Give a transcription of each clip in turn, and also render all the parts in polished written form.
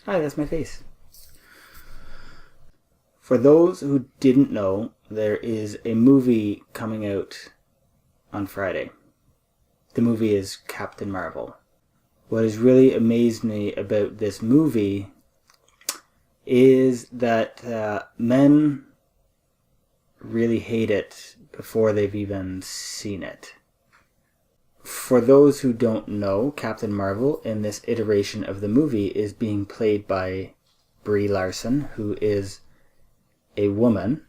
Hi, that's my face. For those who didn't know, there is a movie coming out on Friday. The movie is Captain Marvel. What has really amazed me about this movie is that men really hate it before they've even seen it. For those who don't know, Captain Marvel in this iteration of the movie is being played by Brie Larson, who is a woman,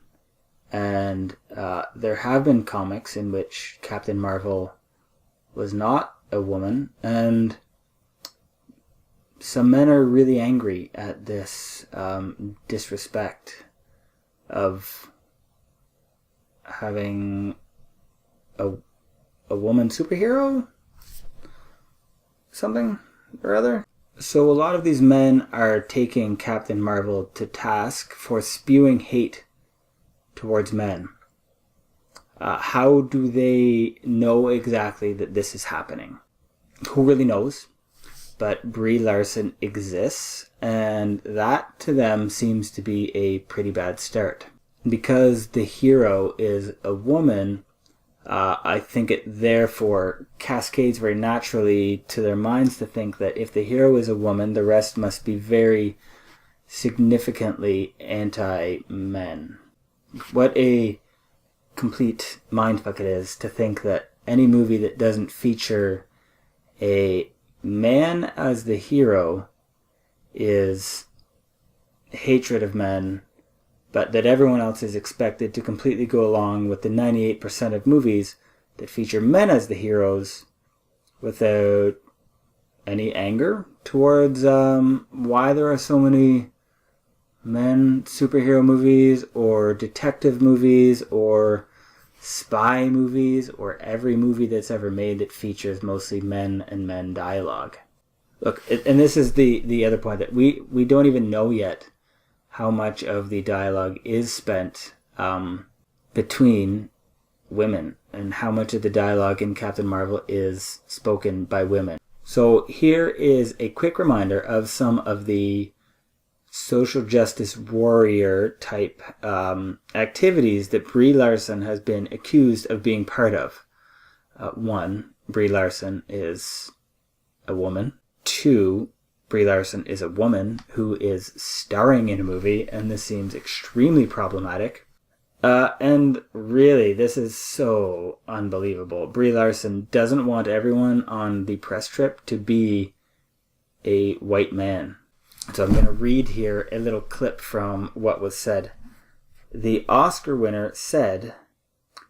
and there have been comics in which Captain Marvel was not a woman, and some men are really angry at this disrespect of having a woman superhero? Something or other? So a lot of these men are taking Captain Marvel to task for spewing hate towards men. How do they know exactly that this is happening? Who really knows? But Brie Larson exists, and that to them seems to be a pretty bad start. Because the hero is a woman, I think it therefore cascades very naturally to their minds to think that if the hero is a woman, the rest must be very significantly anti-men. What a complete mindfuck it is to think that any movie that doesn't feature a man as the hero is hatred of men, but that everyone else is expected to completely go along with the 98% of movies that feature men as the heroes without any anger towards why there are so many men superhero movies or detective movies or spy movies or every movie that's ever made that features mostly men and men dialogue. Look, and this is the other point, that we don't even know yet how much of the dialogue is spent between women and how much of the dialogue in Captain Marvel is spoken by women. So here is a quick reminder of some of the social justice warrior type activities that Brie Larson has been accused of being part of. One, Brie Larson is a woman. Two, Brie Larson is a woman who is starring in a movie, and this seems extremely problematic. And really, this is so unbelievable. Brie Larson doesn't want everyone on the press trip to be a white man. So I'm going to read here a little clip from what was said. The Oscar winner said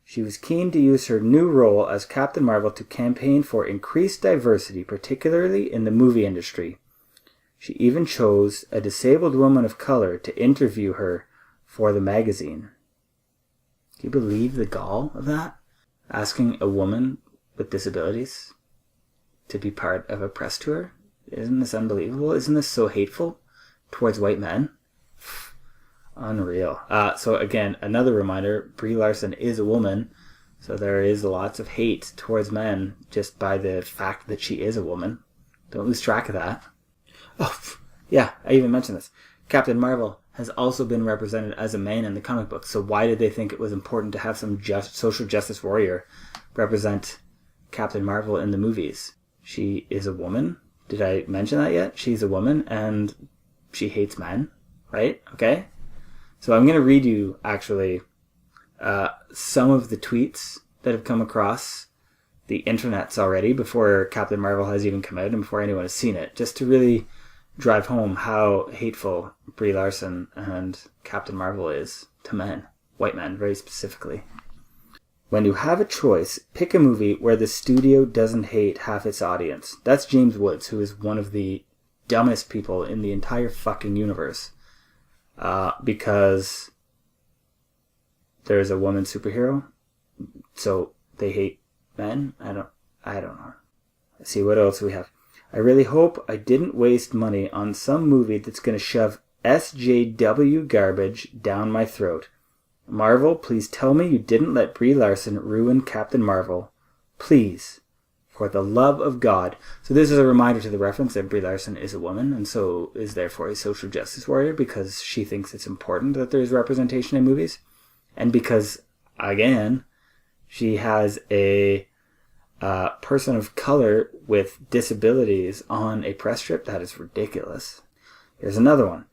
she was keen to use her new role as Captain Marvel to campaign for increased diversity, particularly in the movie industry. She even chose a disabled woman of color to interview her for the magazine. Do you believe the gall of that? Asking a woman with disabilities to be part of a press tour? Isn't this unbelievable? Isn't this so hateful towards white men? Unreal. So again, another reminder, Brie Larson is a woman, so there is lots of hate towards men just by the fact that she is a woman. Don't lose track of that. Oh, yeah, I even mentioned this. Captain Marvel has also been represented as a man in the comic books, so why did they think it was important to have some social justice warrior represent Captain Marvel in the movies? She is a woman. Did I mention that yet? She's a woman, and she hates men, right? Okay? So I'm going to read you, actually, some of the tweets that have come across the internets already before Captain Marvel has even come out and before anyone has seen it, just to really drive home how hateful Brie Larson and Captain Marvel is to men, white men very specifically. When you have a choice, pick a movie where the studio doesn't hate half its audience. That's James Woods, who is one of the dumbest people in the entire fucking universe. Because there's a woman superhero, so they hate men? I don't know. Let's see, what else we have? I really hope I didn't waste money on some movie that's going to shove SJW garbage down my throat. Marvel, please tell me you didn't let Brie Larson ruin Captain Marvel. Please. or the love of God. So this is a reminder to the reference that Brie Larson is a woman and so is therefore a social justice warrior because she thinks it's important that there's representation in movies. And because, again, she has a person of color with disabilities on a press trip. That is ridiculous. Here's another one.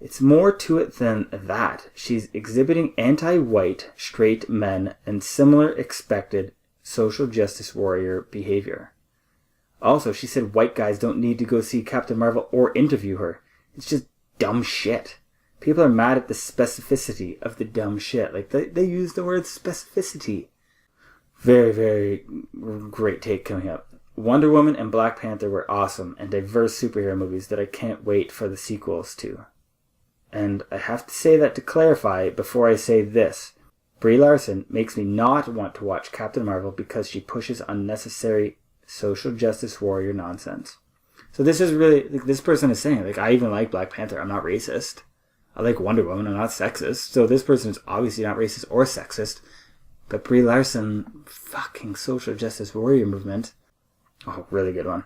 It's more to it than that. She's exhibiting anti-white straight men and similar expected social justice warrior behavior. Also, she said white guys don't need to go see Captain Marvel or interview her. It's just dumb shit. People are mad at the specificity of the dumb shit. Like, they use the word specificity. Very, very great take coming up. Wonder Woman and Black Panther were awesome and diverse superhero movies that I can't wait for the sequels to. And I have to say that to clarify before I say this. Brie Larson makes me not want to watch Captain Marvel because she pushes unnecessary social justice warrior nonsense. So this is really, like, this person is saying, like, I even like Black Panther. I'm not racist. I like Wonder Woman. I'm not sexist. So this person is obviously not racist or sexist. But Brie Larson, fucking social justice warrior movement. Oh, really good one.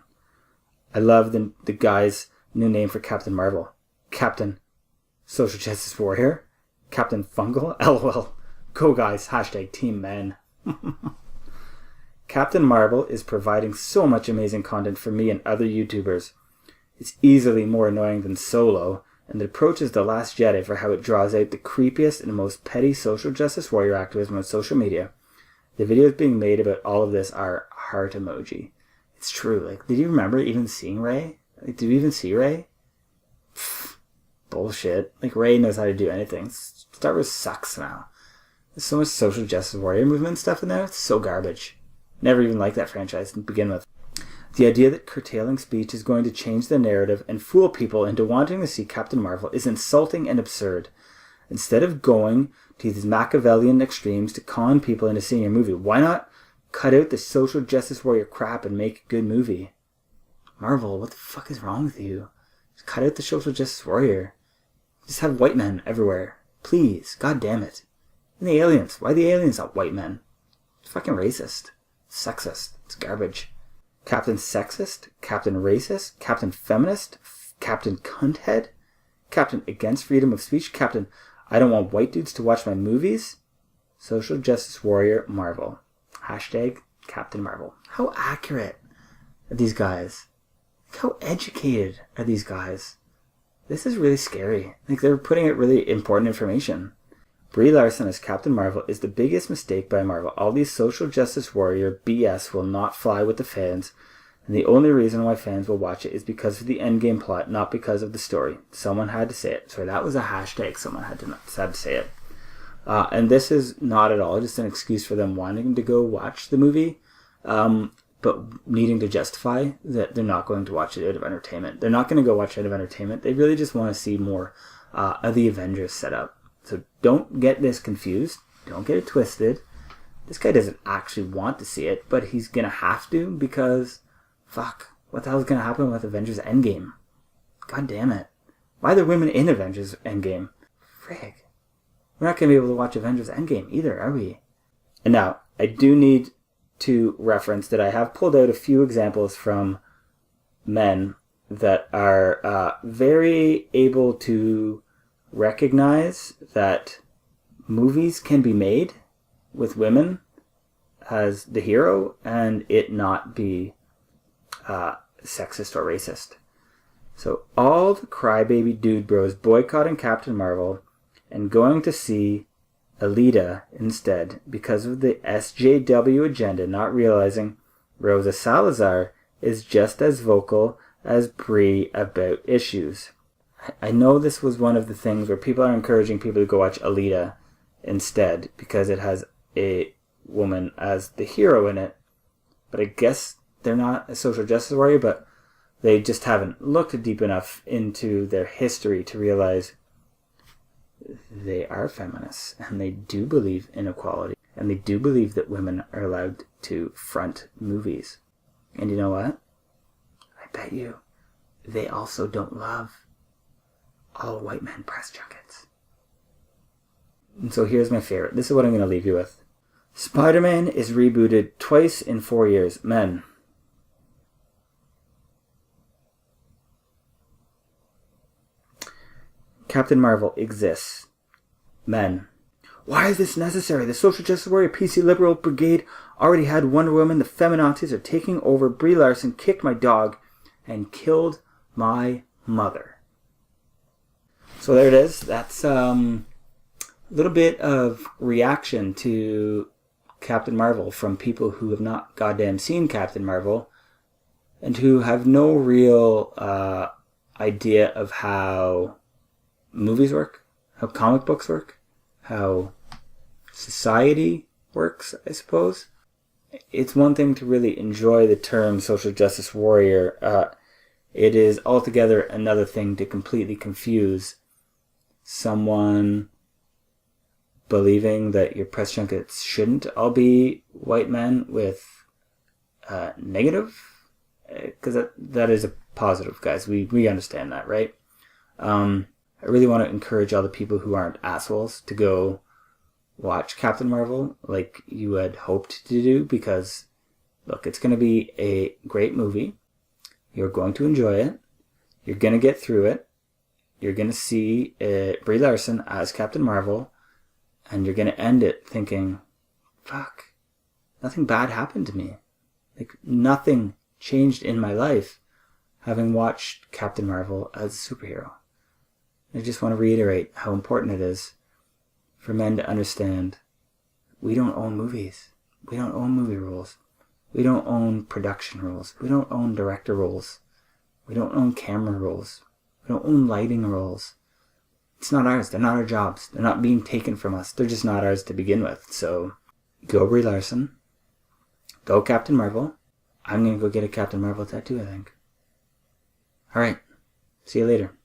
I love the guy's new name for Captain Marvel. Captain Social Justice Warrior. Captain Fungal. LOL. Go guys. Hashtag Team Men. Captain Marvel is providing so much amazing content for me and other YouTubers. It's easily more annoying than Solo, and it approaches The Last Jedi for how it draws out the creepiest and most petty social justice warrior activism on social media. The videos being made about all of this are heart emoji. It's true. Like, did you remember even seeing Rey? Like, did you even see Rey? Pfft, bullshit. Like, Rey knows how to do anything. Star Wars sucks now. There's so much social justice warrior movement stuff in there. It's so garbage. Never even liked that franchise to begin with. The idea that curtailing speech is going to change the narrative and fool people into wanting to see Captain Marvel is insulting and absurd. Instead of going to these Machiavellian extremes to con people into seeing your movie, why not cut out the social justice warrior crap and make a good movie? Marvel, what the fuck is wrong with you? Just cut out the social justice warrior. Just have white men everywhere. Please, god damn it. And the aliens. Why are the aliens not white men? It's fucking racist. It's sexist. It's garbage. Captain Sexist, Captain Racist, Captain Feminist, Captain Cunthead, Captain Against Freedom of Speech, Captain I don't want white dudes to watch my movies, Social Justice Warrior Marvel. Hashtag Captain Marvel. How accurate are these guys? How educated are these guys? This is really scary. Like, they're putting out really important information. Brie Larson as Captain Marvel is the biggest mistake by Marvel. All these social justice warrior BS will not fly with the fans, and the only reason why fans will watch it is because of the endgame plot, not because of the story. Someone had to say it. Sorry, that was a hashtag. Someone had to say it. And this is not at all just an excuse for them wanting to go watch the movie, but needing to justify that they're not going to watch it out of entertainment. They're not going to go watch it out of entertainment. They really just want to see more of the Avengers set up. So don't get this confused. Don't get it twisted. This guy doesn't actually want to see it, but he's going to have to because, fuck, what the hell is going to happen with Avengers Endgame? God damn it. Why are there women in Avengers Endgame? Frig. We're not going to be able to watch Avengers Endgame either, are we? And now, I do need to reference that I have pulled out a few examples from men that are very able to recognize that movies can be made with women as the hero and it not be sexist or racist. So all the crybaby dude bros boycotting Captain Marvel and going to see Aleta instead because of the SJW agenda, not realizing Rosa Salazar is just as vocal as Brie about issues. I know this was one of the things where people are encouraging people to go watch Aleta instead because it has a woman as the hero in it. But I guess they're not a social justice warrior, but they just haven't looked deep enough into their history to realize they are feminists and they do believe in equality and they do believe that women are allowed to front movies. And you know what? I bet you they also don't love all white men press junkets. And so here's my favorite. This is what I'm going to leave you with. Spider-Man is rebooted twice in 4 years. Men, Captain Marvel exists. Men. Why is this necessary? The social justice warrior PC liberal brigade already had Wonder Woman. The feminazis are taking over. Brie Larson kicked my dog and killed my mother. So there it is. That's a little bit of reaction to Captain Marvel from people who have not goddamn seen Captain Marvel and who have no real idea of how movies work, how comic books work, how society works, I suppose. It's one thing to really enjoy the term social justice warrior. It is altogether another thing to completely confuse someone believing that your press junkets shouldn't all be white men with negative, because that is a positive, guys. We understand that, right? I really want to encourage all the people who aren't assholes to go watch Captain Marvel like you had hoped to do, because look, it's going to be a great movie. You're going to enjoy it. You're going to get through it. You're going to see Brie Larson as Captain Marvel, and you're going to end it thinking, fuck, nothing bad happened to me. Like, nothing changed in my life having watched Captain Marvel as a superhero. I just want to reiterate how important it is for men to understand we don't own movies. We don't own movie rules. We don't own production rules. We don't own director rules. We don't own camera rules. We don't own lighting rules. It's not ours. They're not our jobs. They're not being taken from us. They're just not ours to begin with. So, go Brie Larson. Go Captain Marvel. I'm going to go get a Captain Marvel tattoo, I think. Alright. See you later.